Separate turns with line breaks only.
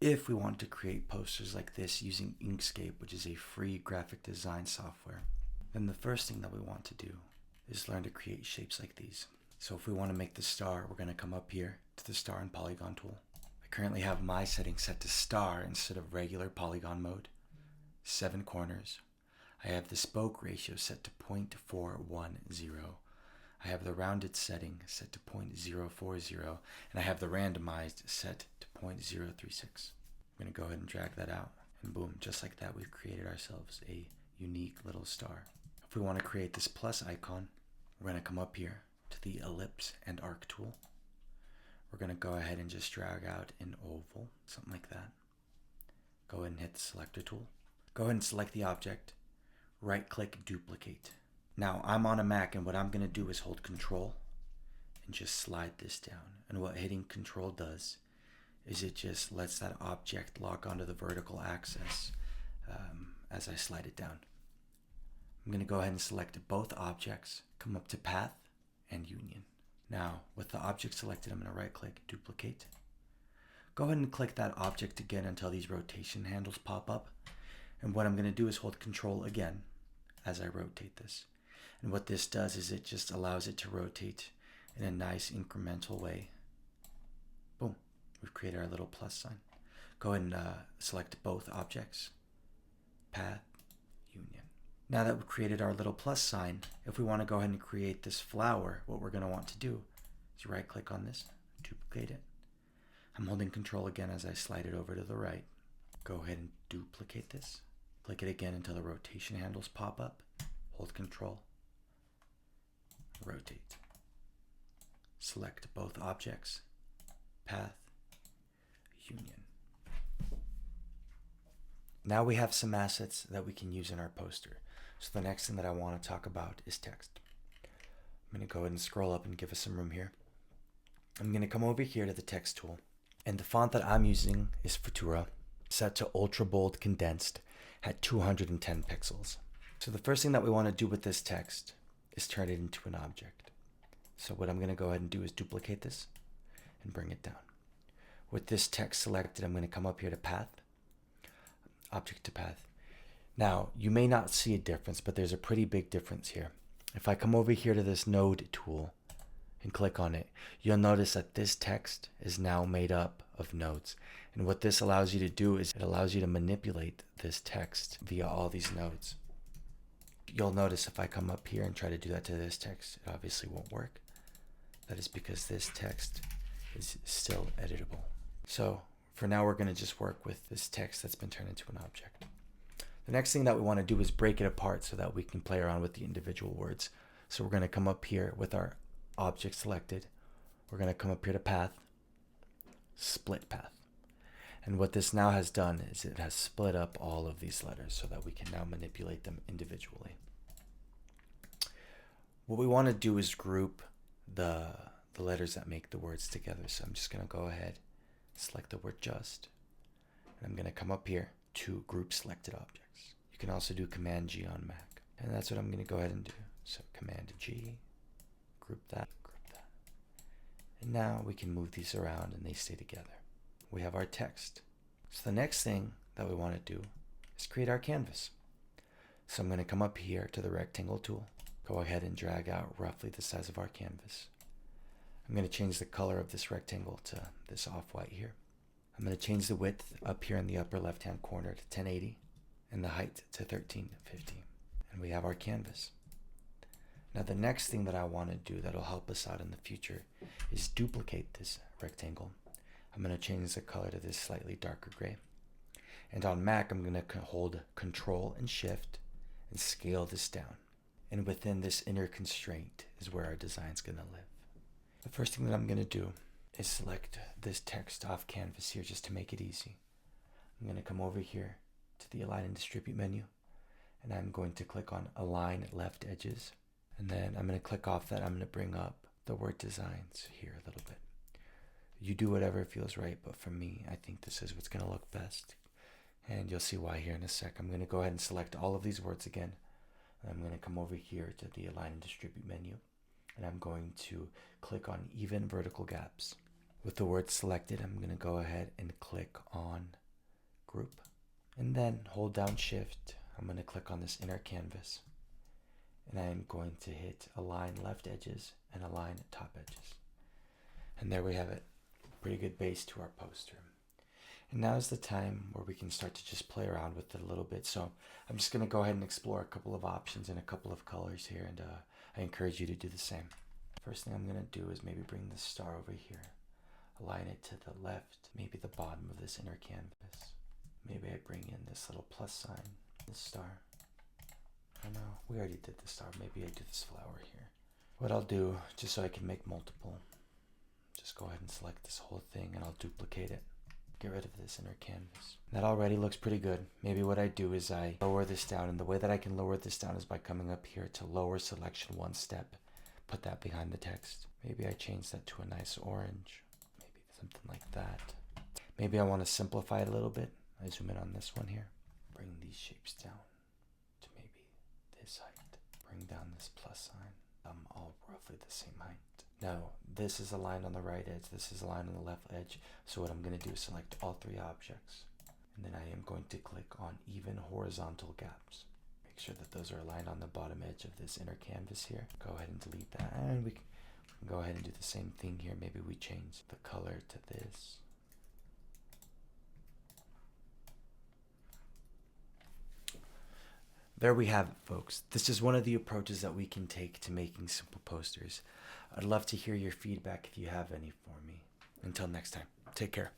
if we want to create posters like this using Inkscape, which is a free graphic design software, then the first thing that we want to do is learn to create shapes like these. So if we want to make the star, we're going to come up here to the star and polygon tool. I currently have my settings set to star instead of regular polygon mode. 7 corners. I have the spoke ratio set to 0.410. I have the rounded setting set to 0.040, and I have the randomized set to 0.036. I'm going to go ahead and drag that out, and boom, just like that, we've created ourselves a unique little star. If we want to create this plus icon, we're going to come up here to the ellipse and arc tool. We're going to go ahead and just drag out an oval, something like that. Go ahead and hit the selector tool. Go ahead and select the object. Right click, duplicate. Now I'm on a Mac, and what I'm going to do is hold Control and just slide this down. And what hitting Control does is it just lets that object lock onto the vertical axis as I slide it down. I'm going to go ahead and select both objects, come up to Path and Union. Now with the object selected, I'm going to right click, duplicate. Go ahead and click that object again until these rotation handles pop up. And what I'm going to do is hold Control again as I rotate this. And what this does is it just allows it to rotate in a nice incremental way. Boom, we've created our little plus sign. Go ahead and select both objects, Path, Union. Now that we've created our little plus sign, if we want to go ahead and create this flower, what we're going to want to do is right click on this, duplicate it. I'm holding Control again as I slide it over to the right. Go ahead and duplicate this. Click it again until the rotation handles pop up. Hold Control. Rotate. Select both objects. Path. Union. Now we have some assets that we can use in our poster. So the next thing that I want to talk about is text. I'm going to go ahead and scroll up and give us some room here. I'm going to come over here to the text tool. And the font that I'm using is Futura, set to ultra bold condensed at 210 pixels. So the first thing that we want to do with this text is turn it into an object. So what I'm going to go ahead and do is duplicate this and bring it down. With this text selected, I'm going to come up here to Path, Object to Path. Now, you may not see a difference, but there's a pretty big difference here. If I come over here to this node tool and click on it, you'll notice that this text is now made up of nodes. And what this allows you to do is it allows you to manipulate this text via all these nodes. You'll notice if I come up here and try to do that to this text, it obviously won't work. That is because this text is still editable. So for now, we're going to just work with this text that's been turned into an object. The next thing that we want to do is break it apart so that we can play around with the individual words. So we're going to come up here with our object selected. We're going to come up here to Path, Split Path. And what this now has done is it has split up all of these letters so that we can now manipulate them individually. What we want to do is group the letters that make the words together. So I'm just going to go ahead, select the word just, and I'm going to come up here to group selected objects. You can also do Command G on Mac. And that's what I'm going to go ahead and do. So Command G, group that. And now we can move these around and they stay together. We have our text. So the next thing that we want to do is create our canvas. So I'm going to come up here to the rectangle tool, go ahead and drag out roughly the size of our canvas. I'm going to change the color of this rectangle to this off-white here. I'm going to change the width up here in the upper left-hand corner to 1080 and the height to 1350. And we have our canvas. Now the next thing that I want to do that will help us out in the future is duplicate this rectangle. I'm going to change the color to this slightly darker gray. And on Mac, I'm going to hold Control and Shift and scale this down. And within this inner constraint is where our design is going to live. The first thing that I'm going to do is select this text off canvas here just to make it easy. I'm going to come over here to the Align and Distribute menu, and I'm going to click on Align Left Edges. And then I'm going to click off that. I'm going to bring up the word designs here a little bit. You do whatever feels right, but for me, I think this is what's going to look best. And you'll see why here in a sec. I'm going to go ahead and select all of these words again. I'm going to come over here to the Align and Distribute menu, and I'm going to click on Even Vertical Gaps. With the word selected, I'm going to go ahead and click on group. And then hold down shift. I'm going to click on this inner canvas. And I'm going to hit align left edges and align top edges. And there we have it. Pretty good base to our poster. And now is the time where we can start to just play around with it a little bit. So I'm just going to go ahead and explore a couple of options and a couple of colors here. And I encourage you to do the same. First thing I'm going to do is maybe bring the star over here. Align it to the left, maybe the bottom of this inner canvas. Maybe I bring in this little plus sign, this star. I don't know, we already did the star. Maybe I do this flower here. What I'll do, just so I can make multiple, just go ahead and select this whole thing and I'll duplicate it. Get rid of this inner canvas. That already looks pretty good. Maybe what I do is I lower this down, and the way that I can lower this down is by coming up here to lower selection one step. Put that behind the text. Maybe I change that to a nice orange. Maybe something like that. Maybe I want to simplify it a little bit. I zoom in on this one here. Bring these shapes down to maybe this height. Bring down this plus sign. All roughly the same height. Now, this is aligned on the right edge. This is aligned on the left edge. So what I'm going to do is select all three objects. And then I am going to click on even horizontal gaps. Make sure that those are aligned on the bottom edge of this inner canvas here. Go ahead and delete that. And we can go ahead and do the same thing here. Maybe we change the color to this. There we have it, folks. This is one of the approaches that we can take to making simple posters. I'd love to hear your feedback if you have any for me. Until next time, take care.